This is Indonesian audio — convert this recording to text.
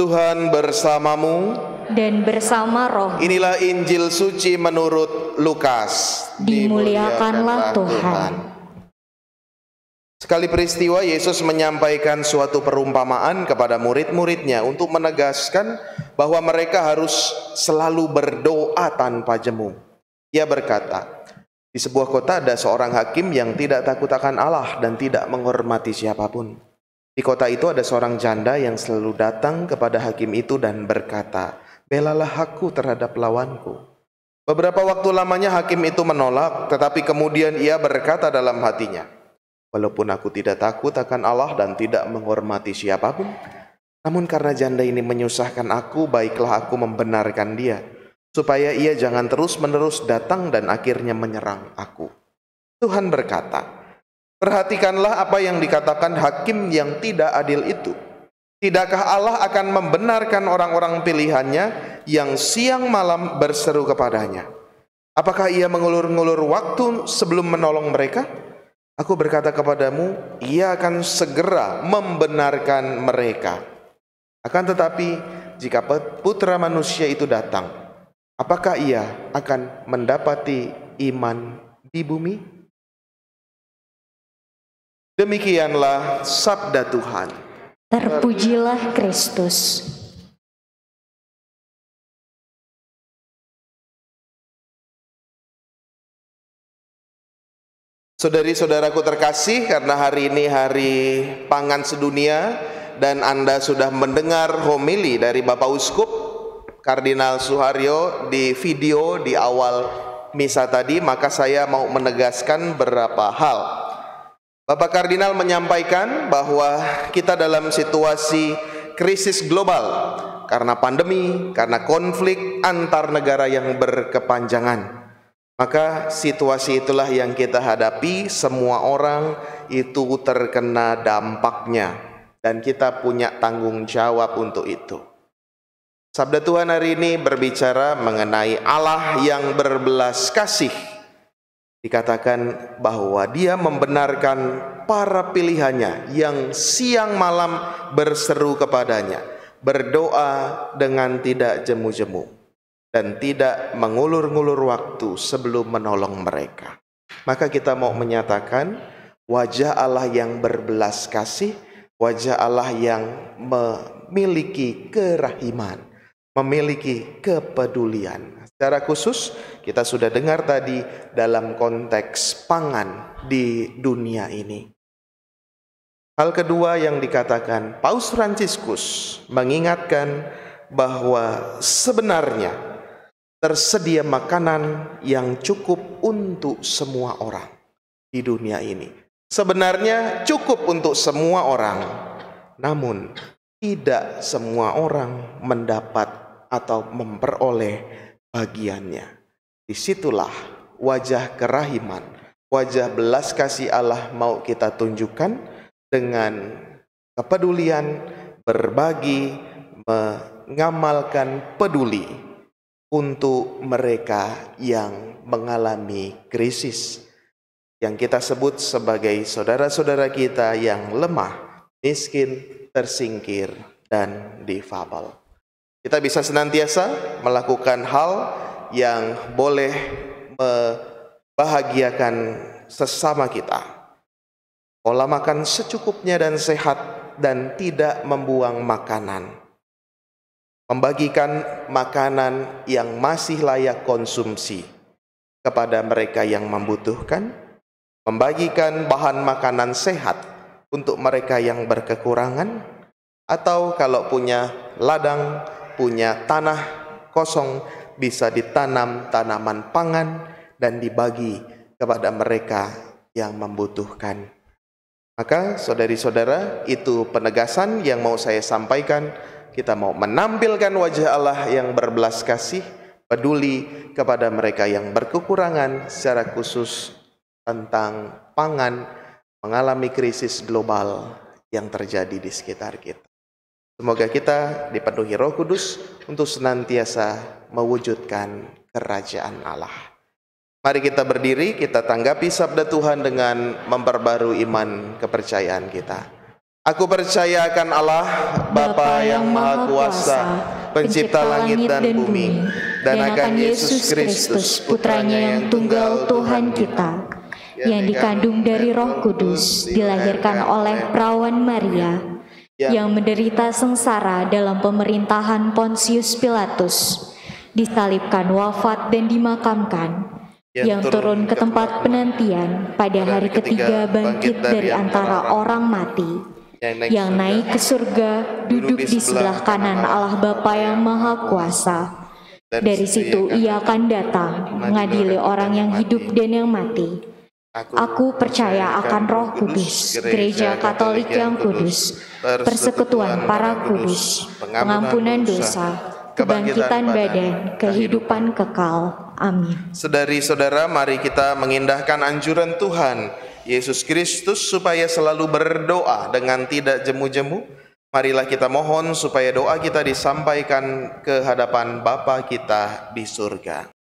Tuhan bersamamu dan bersama roh. Inilah Injil suci menurut Lukas. Dimuliakanlah Tuhan. Sekali peristiwa Yesus menyampaikan suatu perumpamaan kepada murid-muridnya untuk menegaskan bahwa mereka harus selalu berdoa tanpa jemu. Ia berkata, di sebuah kota ada seorang hakim yang tidak takut akan Allah dan tidak menghormati siapapun. Di kota itu ada seorang janda yang selalu datang kepada hakim itu dan berkata, "Belalah aku terhadap lawanku." Beberapa waktu lamanya hakim itu menolak, tetapi kemudian ia berkata dalam hatinya, "Walaupun aku tidak takut akan Allah dan tidak menghormati siapapun, namun karena janda ini menyusahkan aku, baiklah aku membenarkan dia, supaya ia jangan terus-menerus datang dan akhirnya menyerang aku." Tuhan berkata, "Perhatikanlah apa yang dikatakan hakim yang tidak adil itu. Tidakkah Allah akan membenarkan orang-orang pilihannya yang siang malam berseru kepadanya? Apakah ia mengulur-ngulur waktu sebelum menolong mereka? Aku berkata kepadamu, ia akan segera membenarkan mereka. Akan tetapi, jika putra manusia itu datang, apakah ia akan mendapati iman di bumi?" Demikianlah sabda Tuhan. Terpujilah Kristus. Saudari-saudaraku terkasih, karena hari ini hari pangan sedunia dan Anda sudah mendengar homili dari Bapak Uskup Kardinal Suharyo di video di awal misa tadi, maka saya mau menegaskan beberapa hal. Bapak Kardinal menyampaikan bahwa kita dalam situasi krisis global karena pandemi, karena konflik antar negara yang berkepanjangan. Maka situasi itulah yang kita hadapi, semua orang itu terkena dampaknya dan kita punya tanggung jawab untuk itu. Sabda Tuhan hari ini berbicara mengenai Allah yang berbelas kasih. Dikatakan bahwa Dia membenarkan para pilihannya yang siang malam berseru kepadanya, berdoa dengan tidak jemu-jemu, dan tidak mengulur-ngulur waktu sebelum menolong mereka. Maka kita mau menyatakan wajah Allah yang berbelas kasih, wajah Allah yang memiliki kerahiman, memiliki kepedulian. Secara khusus kita sudah dengar tadi dalam konteks pangan di dunia ini. Hal kedua yang dikatakan, Paus Fransiskus mengingatkan bahwa sebenarnya tersedia makanan yang cukup untuk semua orang di dunia ini. Sebenarnya cukup untuk semua orang, namun tidak semua orang mendapat atau memperoleh bagiannya. Disitulah wajah kerahiman, wajah belas kasih Allah mau kita tunjukkan dengan kepedulian, berbagi, mengamalkan peduli untuk mereka yang mengalami krisis, yang kita sebut sebagai saudara-saudara kita yang lemah, miskin, tersingkir, dan difabel. Kita bisa senantiasa melakukan hal yang boleh membahagiakan sesama kita. Pola makan secukupnya dan sehat dan tidak membuang makanan. Membagikan makanan yang masih layak konsumsi kepada mereka yang membutuhkan. Membagikan bahan makanan sehat untuk mereka yang berkekurangan. Atau kalau punya ladang, punya tanah kosong, bisa ditanam tanaman pangan dan dibagi kepada mereka yang membutuhkan. Maka saudari-saudara, itu penegasan yang mau saya sampaikan. Kita mau menampilkan wajah Allah yang berbelas kasih, peduli kepada mereka yang berkekurangan, secara khusus tentang pangan, mengalami krisis global yang terjadi di sekitar kita. Semoga kita dipenuhi Roh Kudus untuk senantiasa mewujudkan kerajaan Allah. Mari kita berdiri, kita tanggapi sabda Tuhan dengan memperbarui iman kepercayaan kita. Aku percaya akan Allah, Bapa yang Maha Kuasa, Pencipta langit dan bumi, dan akan Yesus Kristus, Putranya yang tunggal Tuhan kita, yang dikandung dari Roh Kudus, dilahirkan oleh perawan Maria, yang menderita sengsara dalam pemerintahan Pontius Pilatus, disalibkan, wafat dan dimakamkan, yang turun ke tempat penantian, pada hari ketiga bangkit dari antara orang mati, yang naik ke surga, duduk di sebelah kanan Allah Bapa yang Maha Kuasa. Dari situ ia akan datang, mengadili orang yang hidup dan yang mati. Aku percaya akan Roh Kudus, Gereja Katolik yang kudus, persekutuan para kudus, pengampunan dosa, kebangkitan badan, kehidupan kekal. Amin. Saudari-saudara, mari kita mengindahkan anjuran Tuhan Yesus Kristus supaya selalu berdoa dengan tidak jemu-jemu. Marilah kita mohon supaya doa kita disampaikan ke hadapan Bapa kita di surga.